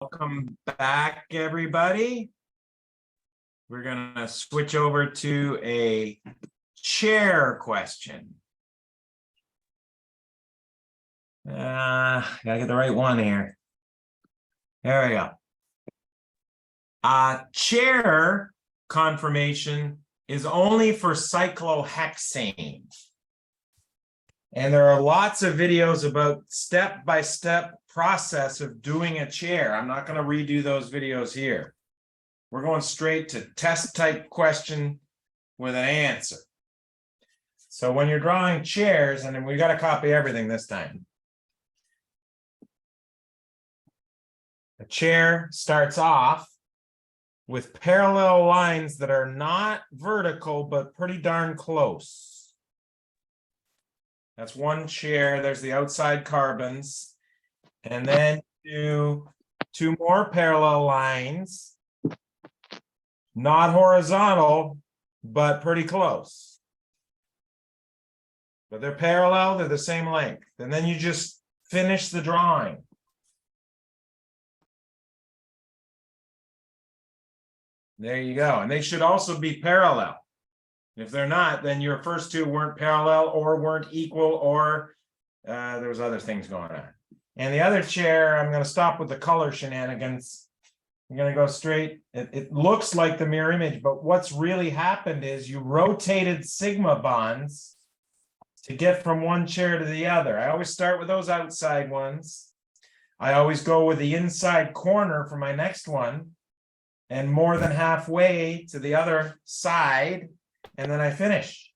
Welcome back, everybody. We're going to switch over to a chair question. Gotta get the right one here. There we go. Chair conformation is only for cyclohexane. And there are lots of videos about step-by-step process of doing a chair. I'm not going to redo those videos here. We're going straight to test type question with an answer. So when you're drawing chairs, and we got to copy everything this time. A chair starts off with parallel lines that are not vertical, but pretty darn close. That's one chair. There's the outside carbons. And then do two more parallel lines. Not horizontal, but pretty close. But they're parallel, they're the same length. And then you just finish the drawing. There you go. And they should also be parallel. If they're not, then your first two weren't parallel or weren't equal, or there was other things going on. And the other chair, I'm going to stop with the color shenanigans. I'm going to go straight. It looks like the mirror image, but what's really happened is you rotated sigma bonds to get from one chair to the other. I always start with those outside ones. I always go with the inside corner for my next one, and more than halfway to the other side. And then I finish.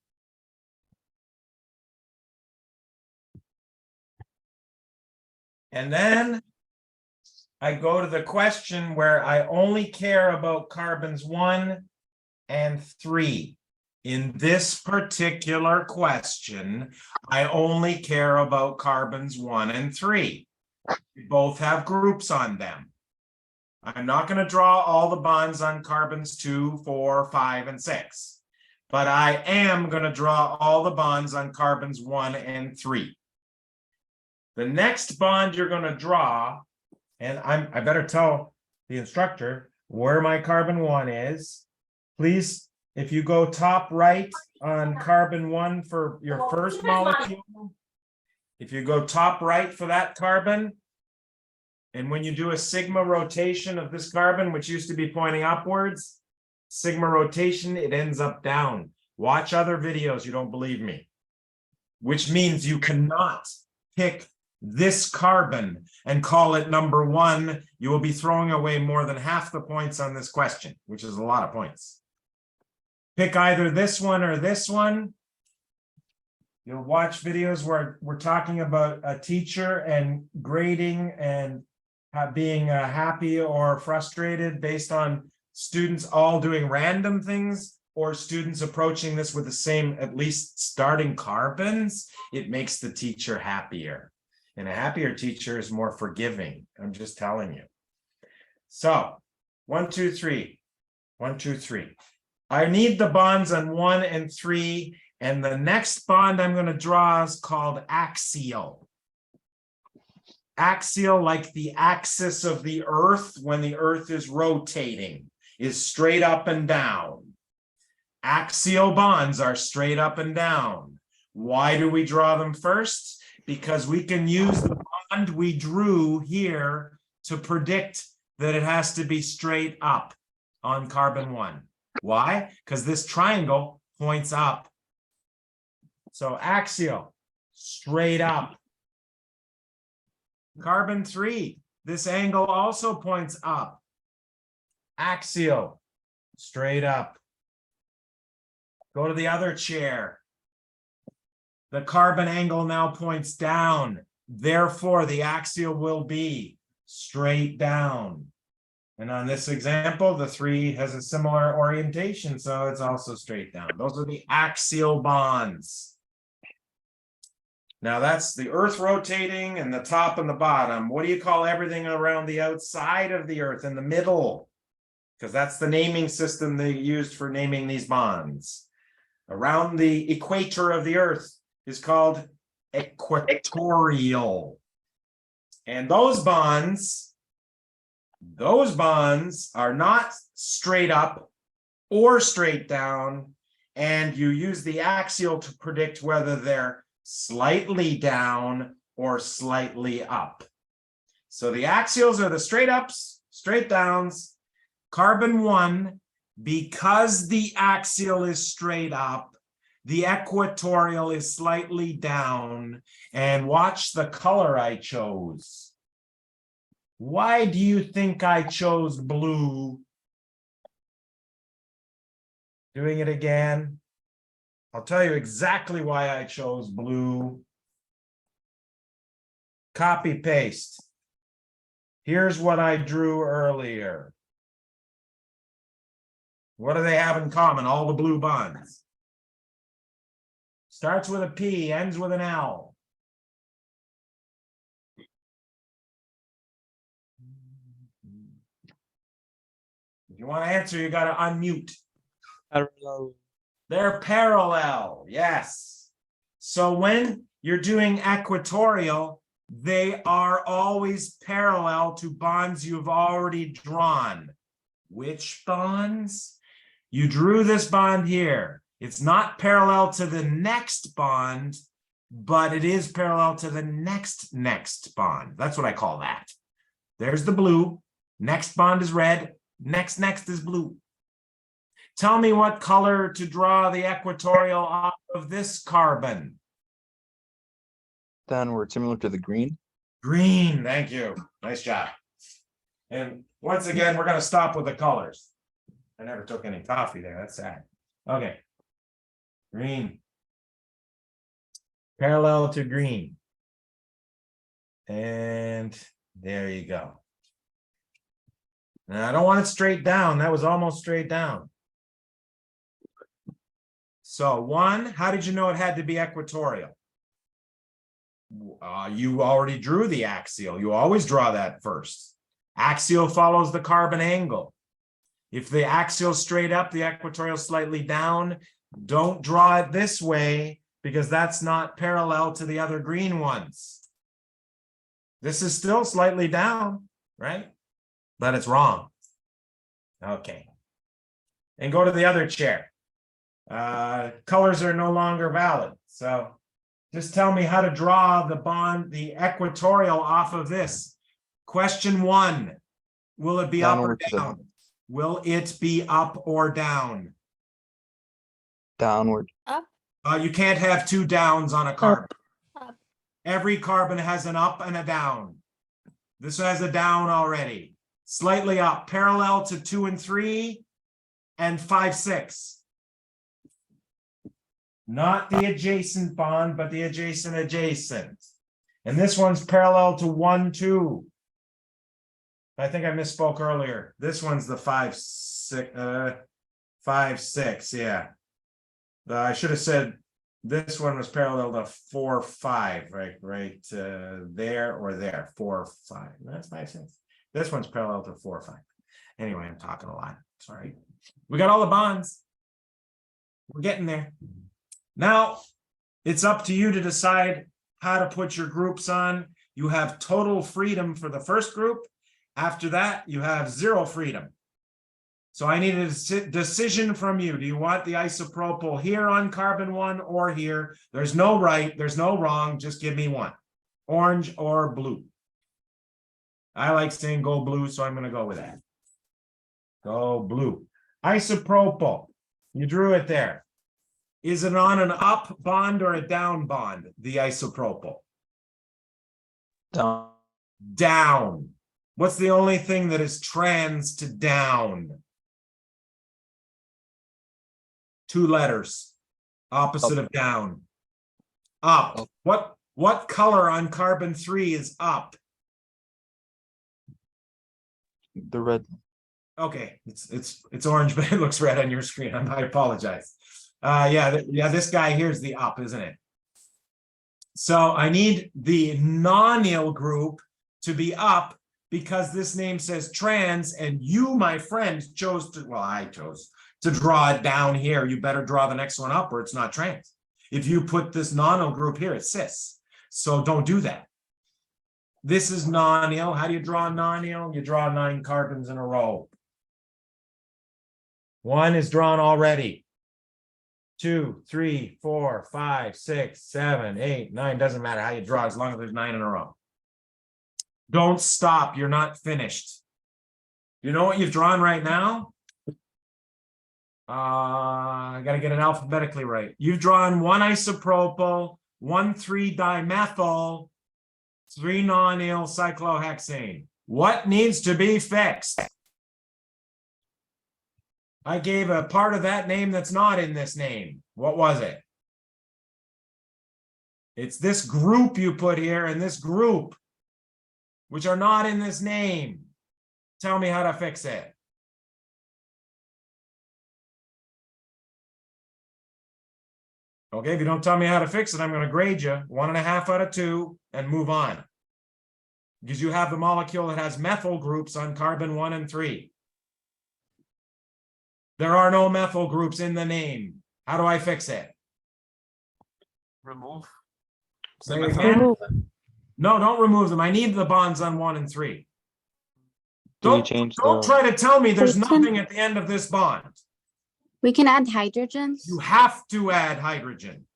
And then I go to the question where I only care about carbons 1 and 3. In this particular question, I only care about carbons 1 and 3. Both have groups on them. I'm not going to draw all the bonds on carbons 2, 4, 5, and 6. But I am going to draw all the bonds on carbons 1 and 3. The next bond you're going to draw, and I better tell the instructor where my carbon 1 is. Please, if you go top right on carbon 1 for your first molecule, if you go top right for that carbon, and when you do a sigma rotation of this carbon, which used to be pointing upwards, sigma rotation, it ends up down. Watch other videos, you don't believe me. Which means you cannot pick this carbon and call it number 1. You will be throwing away more than half the points on this question, which is a lot of points. Pick either this one or this one. You'll watch videos where we're talking about a teacher and grading and being happy or frustrated based on students all doing random things, or students approaching this with the same, at least starting carbons. It makes the teacher happier. And a happier teacher is more forgiving. I'm just telling you. So 1, 2, 3. 1, 2, 3. I need the bonds on 1 and 3. And the next bond I'm going to draw is called axial. Axial, like the axis of the Earth when the Earth is rotating, is straight up and down. Axial bonds are straight up and down. Why do we draw them first? Because we can use the bond we drew here to predict that it has to be straight up on carbon 1. Why? Because this triangle points up. So axial, straight up. Carbon 3, this angle also points up. Axial, straight up. Go to the other chair. The carbon angle now points down. Therefore, the axial will be straight down. And on this example, the 3 has a similar orientation, so it's also straight down. Those are the axial bonds. Now that's the Earth rotating and the top and the bottom. What do you call everything around the outside of the Earth in the middle? Because that's the naming system they used for naming these bonds. Around the equator of the Earth is called equatorial. And those bonds Those bonds are not straight up or straight down, and you use the axial to predict whether they're slightly down or slightly up. So the axials are the straight ups, straight downs. Carbon 1, because the axial is straight up, the equatorial is slightly down. And watch the color I chose. Why do you think I chose blue? Doing it again. I'll tell you exactly why I chose blue. Copy paste. Here's what I drew earlier. What do they have in common? All the blue bonds. Starts with a P, ends with an L. If you want to answer, you got to unmute. Parallel. They're parallel, yes. So when you're doing equatorial, they are always parallel to bonds you've already drawn. Which bonds? You drew this bond here. It's not parallel to the next bond, but it is parallel to the next bond. That's what I call that. There's the blue. Next bond is red. Next is blue. Tell me what color to draw the equatorial off of this carbon. Downward, similar to the green. Green, thank you. Nice job. And once again, we're going to stop with the colors. I never took any coffee there. That's sad. Okay. Green. Parallel to green. And there you go. Now, I don't want it straight down. That was almost straight down. So 1, how did you know it had to be equatorial? You already drew the axial. You always draw that first. Axial follows the carbon angle. If the axial straight up, the equatorial slightly down, don't draw it this way because that's not parallel to the other green ones. This is still slightly down, right? But it's wrong. Okay. And go to the other chair. Colors are no longer valid. So just tell me how to draw the bond, the equatorial off of this. Question 1, will it be Downward up or down? Will it be up or down? Downward. Up. You can't have 2 downs on a carbon. Up. Every carbon has an up and a down. This has a down already. Slightly up, parallel to 2 and 3 and 5, 6. Not the adjacent bond, but the adjacent. And this one's parallel to 1, 2. I think I misspoke earlier. This one's the 5, 6, yeah. I should have said this one was parallel to 4, 5, right there or there. 4, 5. That's 5, 6. This one's parallel to 4, 5. Anyway, I'm talking a lot. Sorry. We got all the bonds. We're getting there. Now, it's up to you to decide how to put your groups on. You have total freedom for the first group. After that, you have 0 freedom. So I need a decision from you. Do you want the isopropyl here on carbon 1 or here? There's no right, there's no wrong. Just give me one. Orange or blue. I like saying go blue, so I'm going to go with that. Go blue. Isopropyl. You drew it there. Is it on an up bond or a down bond, the isopropyl? Down. Down. What's the only thing that is trans to down? 2 letters. Opposite of down. Up. What color on carbon 3 is up? The red. Okay, it's orange, but it looks red on your screen. I apologize. Yeah, this guy here is the up, isn't it? So I need the nonyl group to be up because this name says trans, and you, my friend, chose to, well, I chose to draw it down here. You better draw the next one up or it's not trans. If you put this nonyl group here, it's cis. So don't do that. This is nonyl. How do you draw nonyl? You draw 9 carbons in a row. 1 is drawn already. 2, 3, 4, 5, 6, 7, 8, 9. Doesn't matter how you draw as long as there's 9 in a row. Don't stop. You're not finished. You know what you've drawn right now? I got to get it alphabetically right. You've drawn 1 isopropyl, 1 3-dimethyl, 3 nonylcyclohexane. What needs to be fixed? I gave a part of that name that's not in this name. What was it? It's this group you put here and this group, which are not in this name. Tell me how to fix it. Okay, if you don't tell me how to fix it, I'm going to grade you 1.5 out of 2 and move on. Because you have the molecule that has methyl groups on carbon 1 and 3. There are no methyl groups in the name. How do I fix it? Remove. Say it again? Remove. No, don't remove them. I need the bonds on 1 and 3. Do we Don't change don't the- try to tell me there's We can- nothing at the end of this bond. We can add hydrogens. You have to add hydrogen.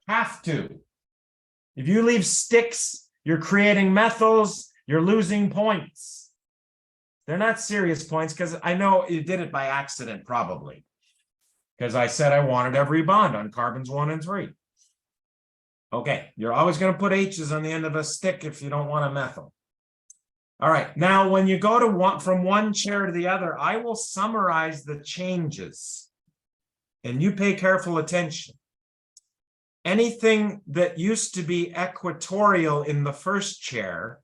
Have to. If you leave sticks, you're creating methyls, you're losing points. They're not serious points because I know you did it by accident, probably. Because I said I wanted every bond on carbons 1 and 3. Okay, you're always going to put H's on the end of a stick if you don't want a methyl. All right, now when you go to from one chair to the other, I will summarize the changes. And you pay careful attention. Anything that used to be equatorial in the first chair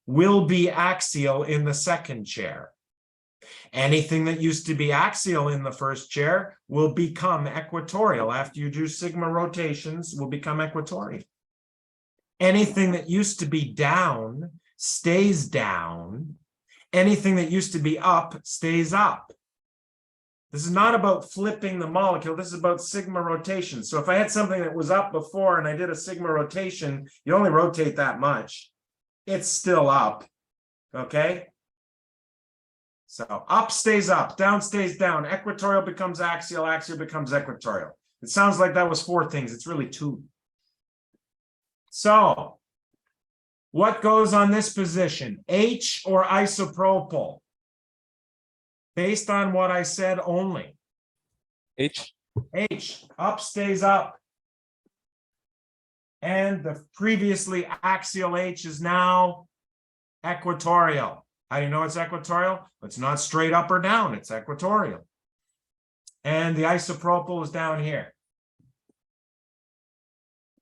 will be axial in the second chair. Anything that used to be axial in the first chair will become equatorial. After you do sigma rotations, will become equatorial. Anything that used to be down stays down. Anything that used to be up stays up. This is not about flipping the molecule. This is about sigma rotation. So if I had something that was up before and I did a sigma rotation, you only rotate that much. It's still up. Okay? So up stays up, down stays down. Equatorial becomes axial, axial becomes equatorial. It sounds like that was 4 things. It's really 2. So what goes on this position? H or isopropyl? Based on what I said only. H. H, up stays up. And the previously axial H is now equatorial. How do you know it's equatorial? It's not straight up or down, it's equatorial. And the isopropyl is down here.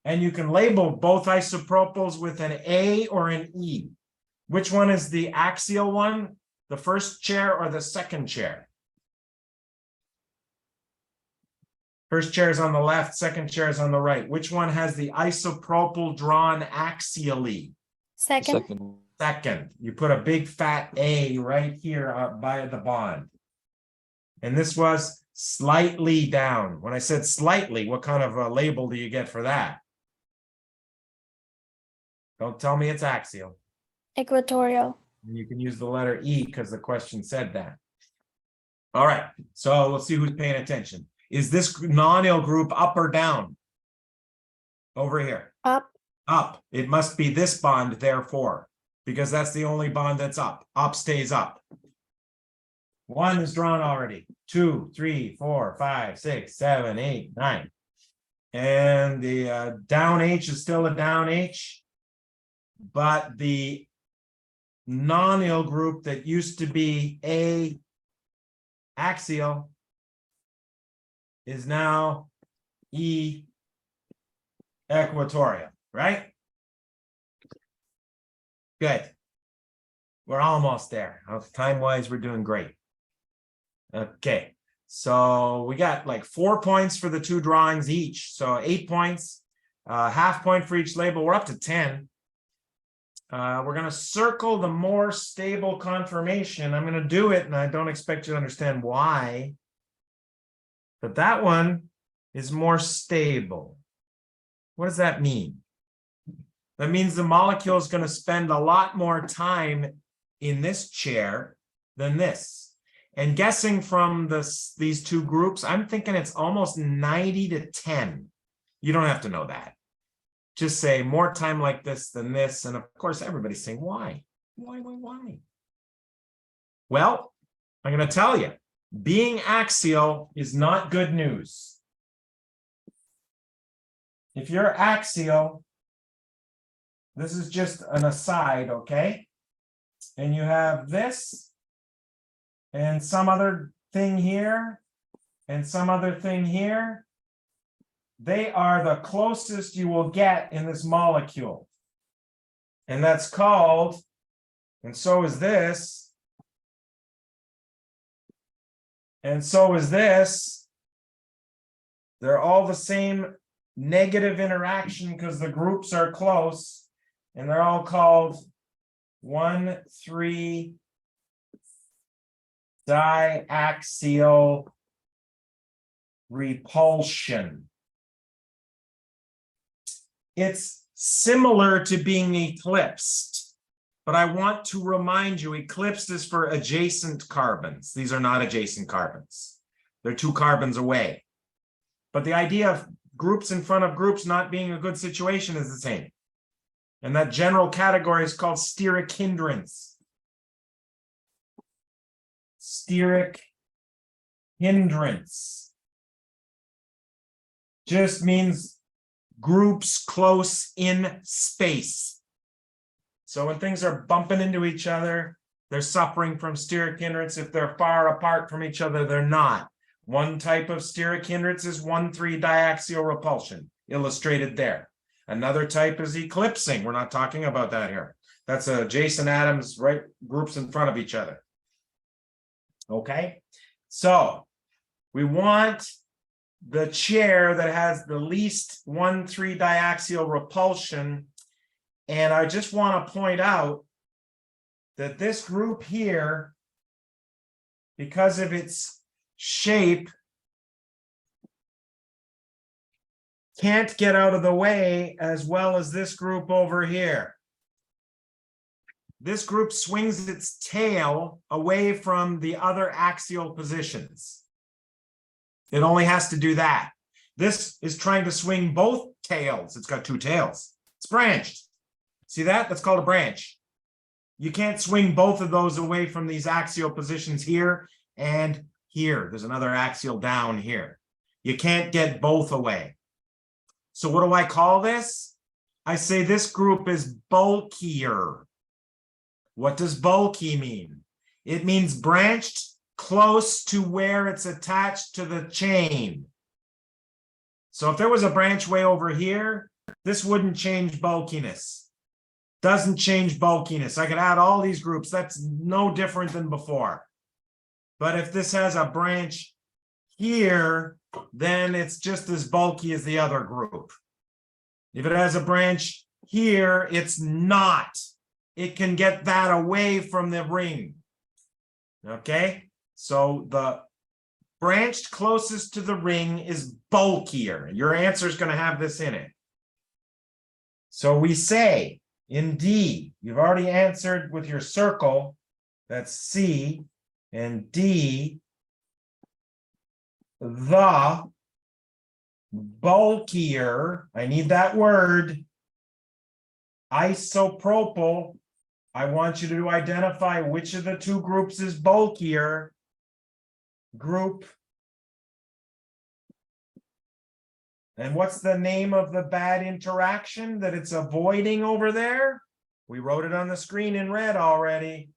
And you can label both isopropyls with an A or an E. Which one is the axial one? The first chair or the second chair? First chair is on the left, second chair is on the right. Which one has the isopropyl drawn axially? Second. Second. You put a big fat A right here by the bond. And this was slightly down. When I said slightly, what kind of a label do you get for that? Don't tell me it's axial. Equatorial. You can use the letter E because the question said that. All right, so let's see who's paying attention. Is this nonyl group up or down? Over here. Up. Up. It must be this bond, therefore, because that's the only bond that's up. Up stays up. 1 is drawn already. 2, 3, 4, 5, 6, 7, 8, 9. And the down H is still a down H, but the nonyl group that used to be A axial is now E equatorial, right? Good. We're almost there. Time-wise, we're doing great. Okay, so we got like 4 points for the 2 drawings each. So 8 points, half point for each label. We're up to 10. We're going to circle the more stable conformation. I'm going to do it, and I don't expect you to understand why. But that one is more stable. What does that mean? That means the molecule is going to spend a lot more time in this chair than this. And guessing from these two groups, I'm thinking it's almost 90 to 10. You don't have to know that. Just say more time like this than this. And of course, everybody's saying, why? Why? Well, I'm going to tell you, being axial is not good news. If you're axial, this is just an aside, okay? And you have this and some other thing here and some other thing here. They are the closest you will get in this molecule. And that's called, and so is this, and so is this. They're all the same negative interaction because the groups are close, and they're all called 1,3 diaxial repulsion. It's similar to being eclipsed, but I want to remind you, eclipsed is for adjacent carbons. These are not adjacent carbons. They're 2 carbons away. But the idea of groups in front of groups not being a good situation is the same. And that general category is called steric hindrance. Steric hindrance just means groups close in space. So when things are bumping into each other, they're suffering from steric hindrance. If they're far apart from each other, they're not. One type of steric hindrance is 1,3 diaxial repulsion, illustrated there. Another type is eclipsing. We're not talking about that here. That's adjacent atoms, right? Groups in front of each other. Okay, so we want the chair that has the least 1,3 diaxial repulsion. And I just want to point out that this group here, because of its shape, can't get out of the way as well as this group over here. This group swings its tail away from the other axial positions. It only has to do that. This is trying to swing both tails. It's got 2 tails. It's branched. See that? That's called a branch. You can't swing both of those away from these axial positions here and here. There's another axial down here. You can't get both away. So what do I call this? I say this group is bulkier. What does bulky mean? It means branched close to where it's attached to the chain. So if there was a branch way over here, this wouldn't change bulkiness. Doesn't change bulkiness. I could add all these groups. That's no different than before. But if this has a branch here, then it's just as bulky as the other group. If it has a branch here, it's not. It can get that away from the ring. Okay? So the branched closest to the ring is bulkier. Your answer is going to have this in it. So we say in D, you've already answered with your circle, that's C, and D, the bulkier, I need that word, isopropyl. I want you to identify which of the 2 groups is bulkier. Group. And what's the name of the bad interaction that it's avoiding over there? We wrote it on the screen in red already.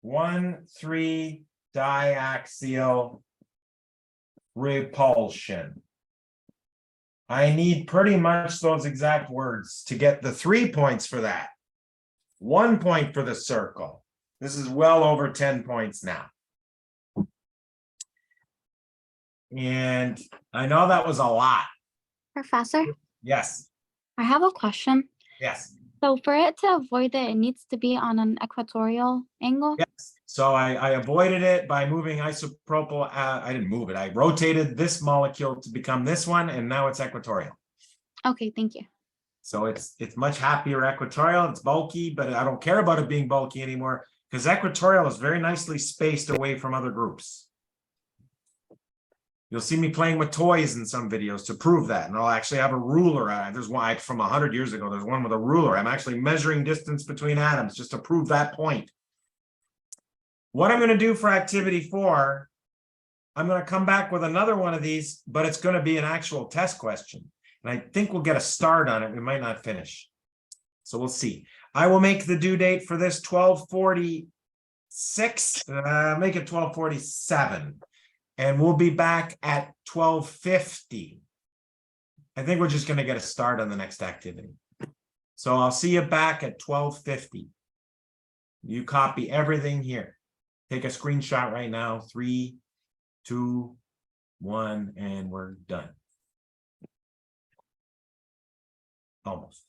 1,3 diaxial repulsion. I need pretty much those exact words to get the 3 points for that. 1 point for the circle. This is well over 10 points now. And I know that was a lot. Professor, Yes, I have a question. yes, So for it to avoid it needs to be on an equatorial angle? yes. So I avoided it by moving isopropyl. I didn't move it. I rotated this molecule to become this one, and now it's equatorial. Okay, thank you. So it's much happier equatorial. It's bulky, but I don't care about it being bulky anymore because equatorial is very nicely spaced away from other groups. You'll see me playing with toys in some videos to prove that. And I'll actually have a ruler. There's one from 100 years ago. There's one with a ruler. I'm actually measuring distance between atoms just to prove that point. What I'm going to do for activity 4, I'm going to come back with another one of these, but it's going to be an actual test question. And I think we'll get a start on it. We might not finish. So we'll see. I will make the due date for this 12:46. Make it 12:47. And we'll be back at 12:50. I think we're just going to get a start on the next activity. So I'll see you back at 12:50. You copy everything here. Take a screenshot right now. 3, 2, 1, and we're done. Almost.